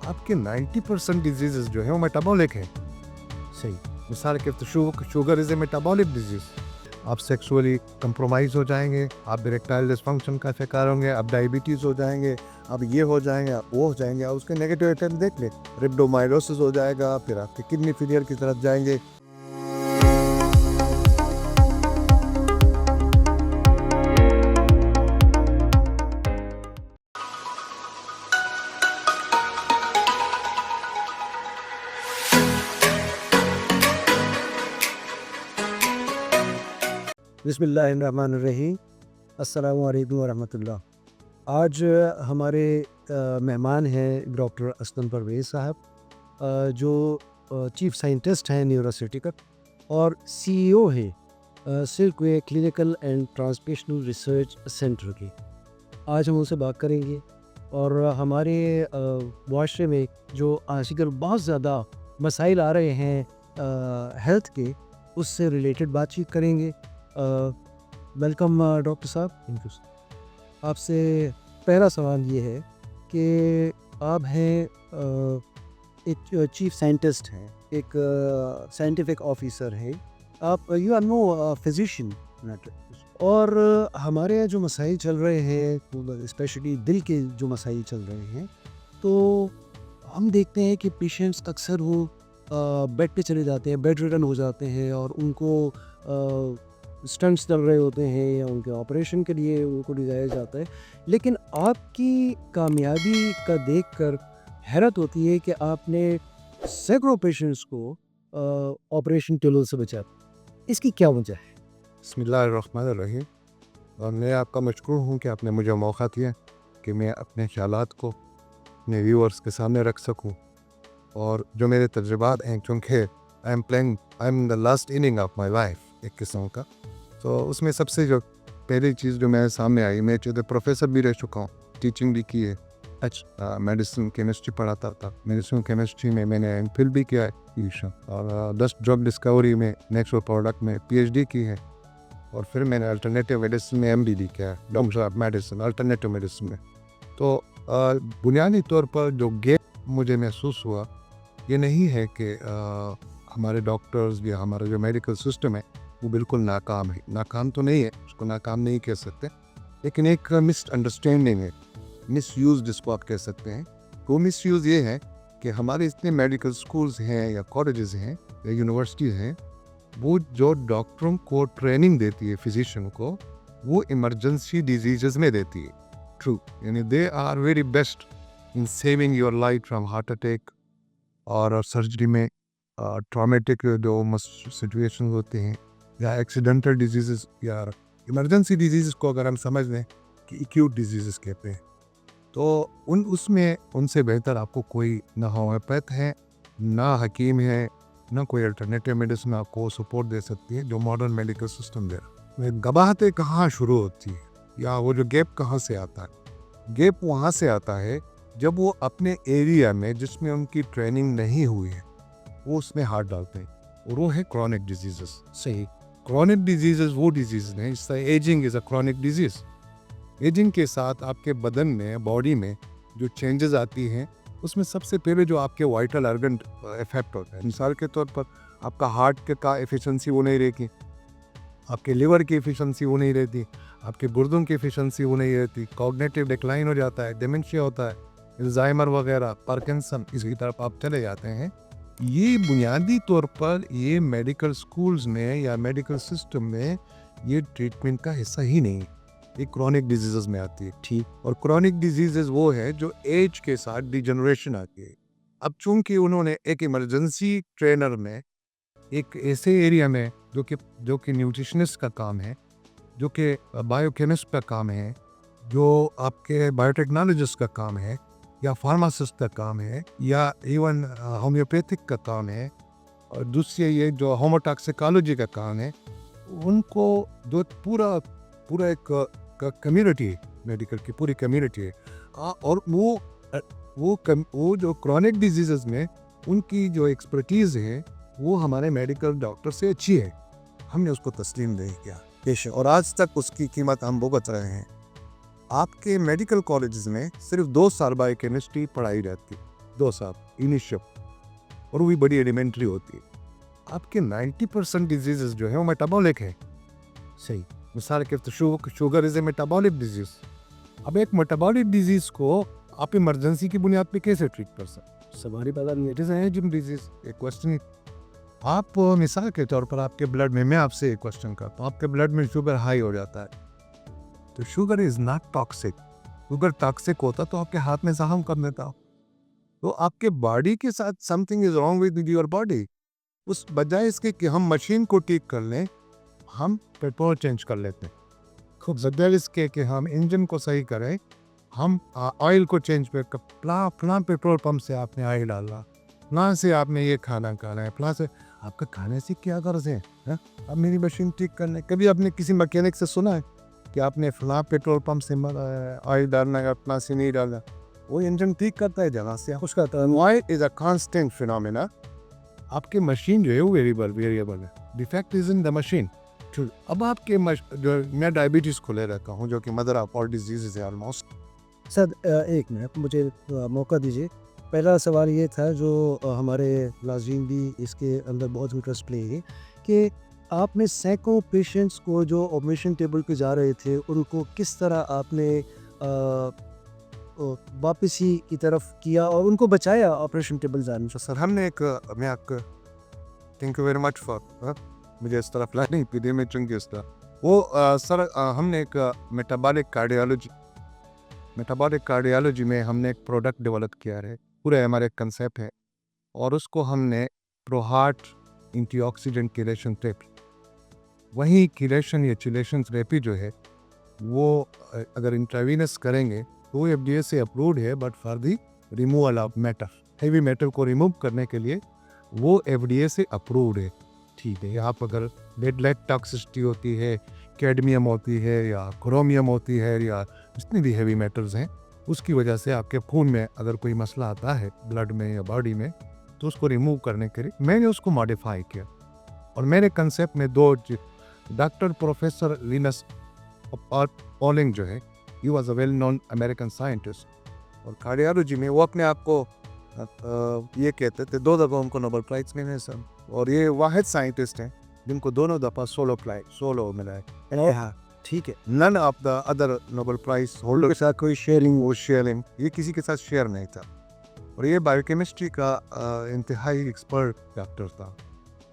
आपके 90% डिजीजेस जो है वो मेटाबॉलिक है। सही, मिसाल के sugar is a metabolic disease. आप सेक्सुअली कंप्रोमाइज हो जाएंगे, आप इरेक्टाइल डिसफंक्शन का शिकार होंगे, आप डायबिटीज़ हो जाएंगे, आप ये हो जाएंगे, आप वो हो जाएंगे। आप उसके नेगेटिव इफेक्ट देख ले, रिब्डोमाइलोसिस हो जाएगा, फिर आपके किडनी फेलियर की तरफ जाएंगे। बिस्मिल्लाहिर्रहमानिर्रहीम। अस्सलामु अलैकुम वरहमतुल्लाह। आज हमारे मेहमान हैं डॉक्टर असलम परवेज़ साहब, जो चीफ साइंटिस्ट हैं न्यूरोसिटिकल और सीईओ हैं सिल्कवे clinical and translational research centre की। आज हम उनसे बात करेंगे और हमारे मुआशरे में जो आजकल बहुत ज़्यादा मसाइल आ रहे हैं हेल्थ के, उससे रिलेटेड बातचीत करेंगे। वेलकम डॉक्टर साहब। Thank you. आपसे पहला सवाल ये है कि आप हैं एक चीफ साइंटिस्ट हैं, एक साइंटिफिक ऑफिसर हैं, आप यू आर नो फिजिशियन, और हमारे यहाँ जो मसाइल चल रहे हैं, स्पेशली दिल के जो मसाइल चल रहे हैं, तो हम देखते हैं कि पेशेंट्स अक्सर वो बेड पे चले जाते हैं, बेड रिडन हो जाते हैं और उनको स्टंट्स चल रहे होते हैं या उनके ऑपरेशन के लिए उनको ले जाया जाता है। लेकिन आपकी कामयाबी का देखकर हैरत होती है कि आपने सैकड़ों पेशेंट्स को ऑपरेशन टेबल से बचा। इसकी क्या वजह है? बिस्मिल्लाहिर्रहमानिर्रहीम। और मैं आपका मशकूर हूँ कि आपने मुझे मौका दिया कि मैं अपने ख्यालात को अपने व्यूअर्स के सामने रख सकूँ। और जो मेरे तजुर्बात हैं, चूँकि I am the last inning of my life एक किस्म का, तो उसमें सबसे जो पहली चीज़ जो मेरे सामने आई, मैं चूँकि प्रोफेसर भी रह चुका हूँ, टीचिंग भी की है। अच्छा, मेडिसिन केमिस्ट्री पढ़ाता था। मेडिसिन केमिस्ट्री में मैंने एमफिल भी किया है और 10 ड्रग डिस्कवरी में, नेचुरल प्रोडक्ट में पीएचडी की है। और फिर मैंने अल्टरनेटिव मेडिसिन में एमडी किया है, doctor of medicine alternative medicine में। तो बुनियादी तौर पर जो गैप मुझे महसूस हुआ, ये नहीं है कि हमारे डॉक्टर्स या हमारा जो मेडिकल सिस्टम है वो बिल्कुल नाकाम है। नाकाम तो नहीं है, उसको नाकाम नहीं कह सकते, लेकिन एक मिसअंडरस्टैंडिंग है, मिसयूज़ जिसको आप कह सकते हैं। वो मिसयूज़ ये है कि हमारे इतने मेडिकल स्कूल्स हैं या कॉलेजेस हैं या यूनिवर्सिटीज़ हैं, वो जो डॉक्टरों को ट्रेनिंग देती है, फिजिशियन को, वो इमरजेंसी डिजीज़ में देती है। ट्रू, यानी they are very best in saving your life from heart attack और सर्जरी में ट्रॉमेटिक जो सिचुएशन होते हैं या एक्सीडेंटल डिजीज़ या इमरजेंसी डिजीज़ को अगर हम समझ लें कि एक्यूट डिजीज़ कहते हैं, तो उसमें उनसे बेहतर आपको कोई ना होम्योपैथ है, ना हकीम है, ना कोई अल्टरनेटिव मेडिसिन आपको सपोर्ट दे सकती है जो मॉडर्न मेडिकल सिस्टम दे रहा है। गवाहते कहाँ शुरू होती है या वो जो गैप कहाँ से आता है? गैप वहाँ से आता है जब वो अपने एरिया में जिसमें उनकी ट्रेनिंग नहीं हुई है वो उसमें हाथ डालते हैं, और वो है क्रॉनिक डिजीजेस। सही। क्रॉनिक डिजीजेस वो डिजीज हैं, इस तरह ageing is a chronic disease. Ageing के साथ आपके बदन में, बॉडी में जो चेंजेस आती हैं, उसमें सबसे पहले जो आपके वाइटल ऑर्गन इफेक्ट होता है। मिसाल के तौर पर आपका हार्ट का एफिशिएंसी वो नहीं रहती, आपके लिवर की एफिशिएंसी वो नहीं रहती, आपके गुर्दों की एफिशिएंसी वो नहीं रहती, कॉग्निटिव डिक्लाइन हो जाता है, डिमेंशिया होता है, अल्जाइमर वगैरह, पार्किंसन, इसकी तरफ आप चले जाते हैं। ये बुनियादी तौर पर ये मेडिकल स्कूल्स में या मेडिकल सिस्टम में ये ट्रीटमेंट का हिस्सा ही नहीं, ये क्रॉनिक डिजीज़ में आती है। ठीक। और क्रॉनिक डिजीज़ वो है जो एज के साथ डिजनरेशन आती है। अब चूंकि उन्होंने एक इमरजेंसी ट्रेनर में एक ऐसे एरिया में जो कि न्यूट्रिशनिस्ट का काम है, जो कि बायोकेमिस्ट का काम है, जो आपके बायोटेक्नोलॉजिस्ट का काम है या फार्मासिस्ट का काम है या इवन होम्योपैथिक का काम है, और दूसरी ये जो होमोटॉक्सिकोलॉजी का काम है, उनको जो पूरा एक कम्युनिटी, मेडिकल की पूरी कम्युनिटी है। और वो जो क्रॉनिक डिजीज़ में उनकी जो एक्सपर्टीज़ है वो हमारे मेडिकल डॉक्टर से अच्छी है, हमने उसको तस्लीम नहीं किया पेश, और आज तक उसकी कीमत हम भुगत रहे हैं। आपके मेडिकल कॉलेजेस में सिर्फ 2 साल बायोकेमिस्ट्री पढ़ाई जाती है, डोज आप इनिशियल, और वो भी बड़ी एलिमेंट्री होती है। आपके 90% डिजीजेस जो है वो मेटाबॉलिक है। सही। मिसाल के तो sugar is a metabolic disease. अब एक मेटाबॉलिक डिजीज को आप इमरजेंसी की बुनियाद पे कैसे ट्रीट कर सकते? सवारी पैदा नहीं इट इज एजिम डिजीज। एक क्वेश्चन, आप मिसाल के तौर पर आपके ब्लड में, मैं आपसे एक क्वेश्चन करता हूँ, आपके ब्लड में शुगर हाई हो जाता है, तो sugar is not toxic. Sugar toxic होता तो आपके हाथ में जख्म कर देता। तो आपके बॉडी के साथ something is wrong with your body. उस बजाय इसके कि हम मशीन को ठीक कर लें, हम पेट्रोल चेंज कर लेते हैं। खूब बजाय इसके कि हम इंजन को सही करें, हम ऑयल को चेंज पे फलां पेट्रोल पंप से आपने ऑयल डाला, फलां से आपने ये खाना खाना है, फलां से आपका खाने से क्या गर्ज है? अब मेरी मशीन ठीक करने, कभी आपने किसी मैकेनिक से सुना है कि आपने फलां पेट्रोल पंप से ऑयल डालना है, फलां से नहीं डालना? वो इंजन ठीक करता है जगह से। उसका oil is a constant phenomena. आपकी मशीन जो है वो वेरिएबल है। Defect is in the machine. अब आपके जो मैं डायबिटीज़ को ले रखा हूँ, जो कि मदर ऑफ ऑल डिजीजेज है ऑलमोस्ट। सर एक मिनट मुझे मौका दीजिए। पहला सवाल ये था जो हमारे नाज़रीन भी इसके अंदर बहुत इंटरेस्ट लेंगे कि आपने सैकड़ों पेशेंट्स को जो ऑपरेशन टेबल पे जा रहे थे उनको किस तरह आपने वापसी की तरफ किया और उनको बचाया ऑपरेशन टेबल जाने से? सर हमने एक, मैं आपको thank you very much for मुझे इस तरह प्लानिंग पीडी में चुन के उसका वो सर हमने एक मेटाबॉलिक कार्डियोलॉजी में हमने एक प्रोडक्ट डेवलप किया है। पूरे हमारे कंसेप्ट है, और उसको हमने प्रोहार्ट एंटीऑक्सीडेंट किलेशन थेरेपी, वही किलेशन या चिलेशन थेरेपी जो है वो अगर इंट्रावीनस करेंगे तो FDA से अप्रूव्ड है, but for the removal of matter, heavy metal को रिमूव करने के लिए वो FDA से अप्रूव्ड है। ठीक है, आप अगर लेड टॉक्सिसिटी होती है, कैडमियम होती है या क्रोमियम होती है या जितनी भी हेवी मेटल्स हैं, उसकी वजह से आपके खून में अगर कोई मसला आता है ब्लड में या बॉडी में, तो उसको रिमूव करने के लिए मैंने उसको मॉडिफाई किया। और मेरे कंसेप्ट में दो डॉक्टर प्रोफेसर लिनस पॉलिंग जो है, he was a well known American scientist, और कार्डियोलॉजी में वो अपने आप को ये कहते थे, 2 दफ़ा उनको नोबेल प्राइज मिले सर, और ये वाहिद साइंटिस्ट हैं जिनको दोनों दफ़ा सोलो मिला है। हाँ ठीक है। None of the other Nobel prize holder के साथ कोई शेयरिंग ये किसी के साथ शेयर नहीं था। और ये बायोकेमिस्ट्री का इंतहाई एक्सपर्ट डॉक्टर था।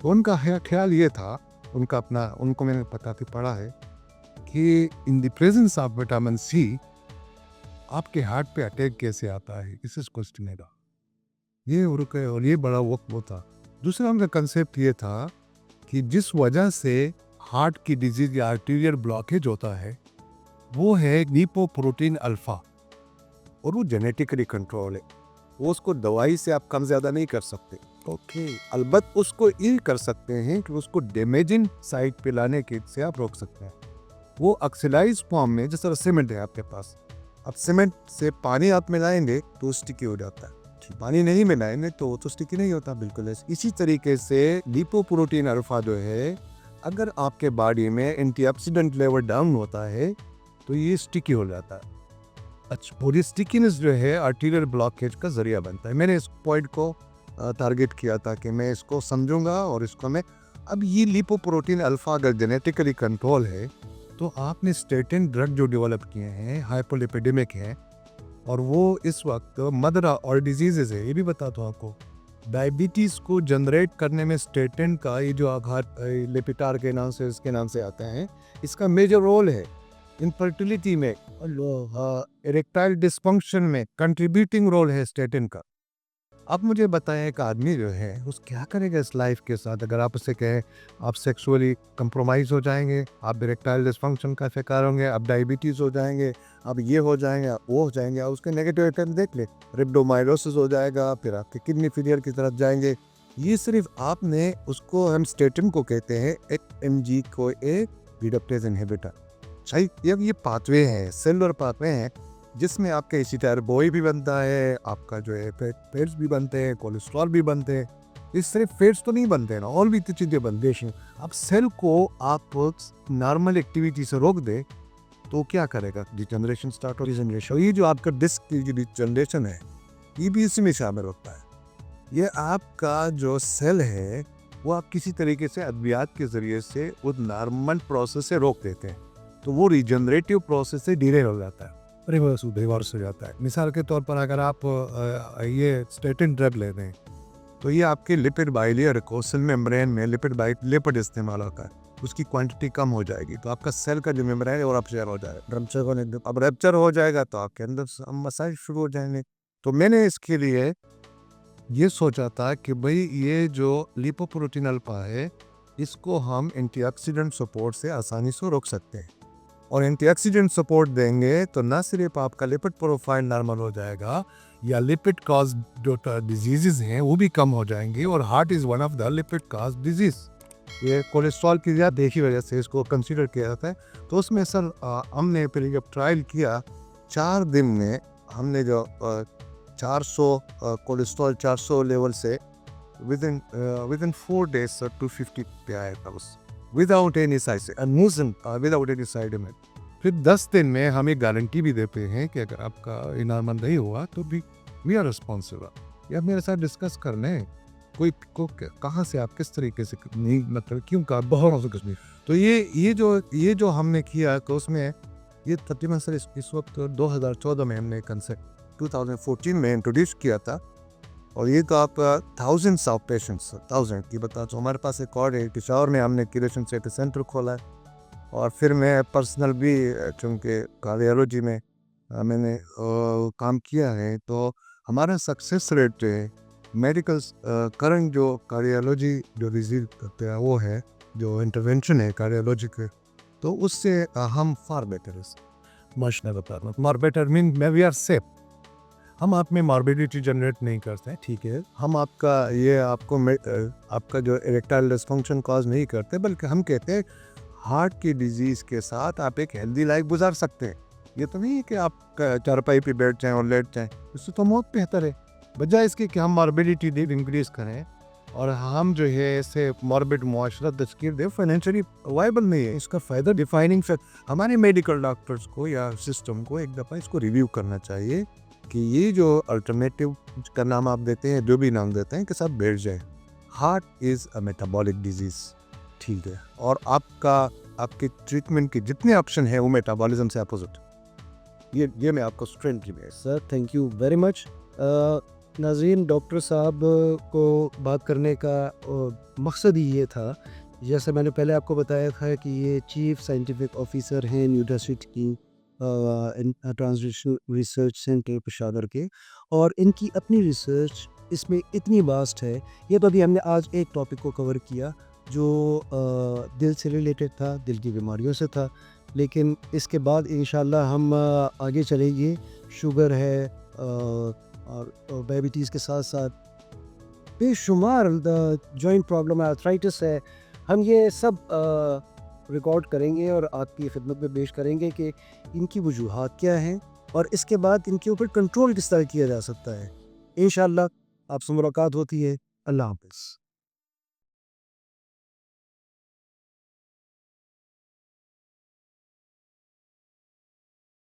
तो उनका ख्याल ये था, उनको मैंने पढ़ा है कि in the presence of vitamin C आपके हार्ट पे अटैक कैसे आता है, इस क्वेश्चन है। ये रुके, और ये बड़ा वक्त वो था। दूसरा उनका कंसेप्ट ये था कि जिस वजह से हार्ट की डिजीज या आर्टीरियल ब्लॉकेज होता है वो है लिपोप्रोटीन अल्फा, और वो जेनेटिकली कंट्रोल है। वो उसको दवाई से आप कम ज़्यादा नहीं कर सकते। ओके, अलबत् उसको ये कर सकते हैं कि उसको डैमेजिंग साइड पे लाने के से आप रोक सकते हैं। वो ऑक्सीडाइज फॉर्म में, जिस तरह सीमेंट है आपके पास, अब सीमेंट से पानी आप मिलाएंगे तो स्टिकी हो जाता है, पानी नहीं मिलाएंगे तो वो तो स्टिकी नहीं होता। बिल्कुल इसी तरीके से लिपोप्रोटीन अल्फा जो है, अगर आपके बॉडी में एंटीऑक्सीडेंट लेवल डाउन होता है तो ये स्टिकी हो जाता है। अच्छा, पूरी स्टिकीनेस जो है आर्टीरियल ब्लॉकेज का जरिया बनता है। मैंने इस पॉइंट को टारगेट किया था कि मैं इसको समझूंगा, और इसको मैं, अब ये लिपोप्रोटीन अल्फा अगर जेनेटिकली कंट्रोल है तो आपने स्टेटिन ड्रग जो डेवलप किए हैं हाइपोलिपिडेमिक हैं, और वो इस वक्त मदर और डिजीजेज है। ये भी बताता हूँ आपको, डायबिटीज़ को जनरेट करने में स्टेटिन का ये जो आघात लिपिटार के नाम से, इसके नाम से आते हैं, इसका मेजर रोल है इनफर्टिलिटी में, इरेक्टाइल डिस्फंक्शन में कंट्रीब्यूटिंग रोल है स्टेटिन का। अब मुझे बताएं, एक आदमी जो है उस क्या करेगा इस लाइफ के साथ? अगर आप उससे कहें आप सेक्सुअली कंप्रोमाइज़ हो जाएंगे, आप इरेक्टाइल डिस्फंक्शन का शिकार होंगे, आप डायबिटीज़ हो जाएंगे, आप ये हो जाएंगे, आप वो हो जाएंगे, आप उसके नेगेटिव इफेक्ट देख ले, रिब्डोमाइलोसिस हो जाएगा, फिर आपके किडनी फेलियर की तरफ जाएंगे। ये सिर्फ आपने उसको, हम स्टेटिन को कहते हैं HMG को एक रिडक्टेज इनहिबिटर। सही, ये पाथवे हैं, सेलुलर पाथवे हैं, जिसमें आपका एसिटायर बॉय भी बनता है, आपका जो है फैट्स भी बनते हैं, कोलेस्ट्रॉल भी बनते हैं। इस सिर्फ फैट्स तो नहीं बनते ना, और भी तो चीज़ें बनते हैं। अब सेल को आप नॉर्मल एक्टिविटी से रोक दे तो क्या करेगा? डिजनरेशन स्टार्ट हो। डिजनरेशन, ये जो आपका डिस्क की जो जनरेशन है, ये भी इसी में शामिल होता है। ये आपका जो सेल है वो आप किसी तरीके से अद्वियात के ज़रिए से वो नॉर्मल प्रोसेस से रोक देते हैं, तो वो रीजनरेटिव प्रोसेस से डिले हो जाता है, रिवर्स हो जाता है। मिसाल के तौर पर अगर आप ये स्टेटिन ड्रग ले रहे हैं तो ये आपके लिपिड बाइलियर को सेल मेम्ब्रेन में लिपिड इस्तेमाल होता है, उसकी क्वांटिटी कम हो जाएगी तो आपका सेल का जो मेम्ब्रेन है वो रप्चर हो जाएगा। अब रप्चर हो जाएगा तो आपके अंदर मसाइल शुरू हो जाएंगे। तो मैंने इसके लिए ये सोचा था कि भाई ये जो लिपोप्रोटीन अल्फा है इसको हम एंटीऑक्सीडेंट सपोर्ट से आसानी से रोक सकते हैं, और एंटीऑक्सीडेंट सपोर्ट देंगे तो न सिर्फ आपका लिपिड प्रोफाइल नॉर्मल हो जाएगा या लिपिड कॉज जो डिजीज़ हैं वो भी कम हो जाएंगी, और heart is one of the lipid cause disease. ये कोलेस्ट्रॉल की ज़्यादा देखी वजह से इसको कंसीडर किया जाता है। तो उसमें सर हमने फिर जब ट्रायल किया 4 दिन में हमने जो 400 कोलेस्ट्रॉल 400 लेवल से विदिन 4 डेज सर 250 पे आया था बस, विदाउट एनी साइड इफेक्ट। फिर 10 दिन में हम एक गारंटी भी देते हैं कि अगर आपका इनामत नहीं हुआ तो भी वी आर रिस्पॉन्सिबल। या मेरे साथ डिस्कस कर लें कोई को कहाँ से आप किस तरीके से नहीं मतलब क्यों का बहुत कुछ नहीं। तो ये जो हमने किया तो उसमें ये तकरीबन सर इस वक्त 2014 में हमने कंसेप्ट 2014 में इंट्रोड्यूस किया था, और ये तो आप थाउजेंड्स ऑफ पेशेंट्स 1000 की बता। तो हमारे पास एक और है पिशावर में हमने क्यूरेशन सेंटर खोला है, और फिर मैं पर्सनल भी चूँकि कार्डियोलॉजी में मैंने काम किया है, तो हमारा सक्सेस रेट जो है मेडिकल करंट जो कार्डियोलॉजी जो रिसीव करते हैं वो है जो इंटरवेंशन है कार्डियोलॉजी के, तो उससे हम फार बेटर है मश नहीं बता रहा मार better mean we are safe. हम आप में मॉर्बिडिटी जनरेट नहीं करते हैं, ठीक है, हम आपका जो इरेक्टाइल डिसफंक्शन कॉज नहीं करते, बल्कि हम कहते हैं हार्ट की डिजीज़ के साथ आप एक हेल्दी लाइफ गुजार सकते हैं। ये तो नहीं है कि आप चारपाई पे बैठ जाएं और लेट जाएं, इससे तो बहुत बेहतर है। बजाय इसके कि हम मॉर्बिडिटी दे इंक्रीज़ करें और हम जो है ऐसे मॉर्बिड मुआशरा तस्कीर दे, फाइनेंशियली वायबल नहीं है। इसका फ़ायदा डिफाइनिंग हमारे मेडिकल डॉक्टर्स को या सिस्टम को एक दफ़ा इसको रिव्यू करना चाहिए कि ये जो अल्टरनेटिव का नाम आप देते हैं, जो भी नाम देते हैं, कि सब बैठ जाए। Heart is a metabolic disease, ठीक है, और आपके ट्रीटमेंट के जितने ऑप्शन है वो मेटाबॉलिज्म से अपोजिट। ये मैं आपको स्ट्रेंथ की है sir, thank you very much. नाज़रीन, डॉक्टर साहब को बात करने का मकसद ही ये था, जैसे मैंने पहले आपको बताया था कि ये चीफ साइंटिफिक ऑफिसर हैं यूनिवर्सिटी की ट्रांसलेशन रिसर्च सेंटर पेशावर के, और इनकी अपनी रिसर्च इसमें इतनी वास्ट है। ये तो अभी हमने आज एक टॉपिक को कवर किया जो दिल से रिलेटेड था, दिल की बीमारियों से था, लेकिन इसके बाद इंशाल्लाह हम आगे चलेंगे। शुगर है और डायबिटीज़ के साथ साथ बेशुमार जॉइंट प्रॉब्लम है, आर्थराइटिस है, हम ये सब रिकॉर्ड करेंगे और आपकी खिदमत में पेश करेंगे कि इनकी वजूहात क्या हैं और इसके बाद इनके ऊपर कंट्रोल किस तरह किया जा सकता है। इंशाल्लाह आपसे मुलाकात होती है। अल्लाह हाफ़िज़।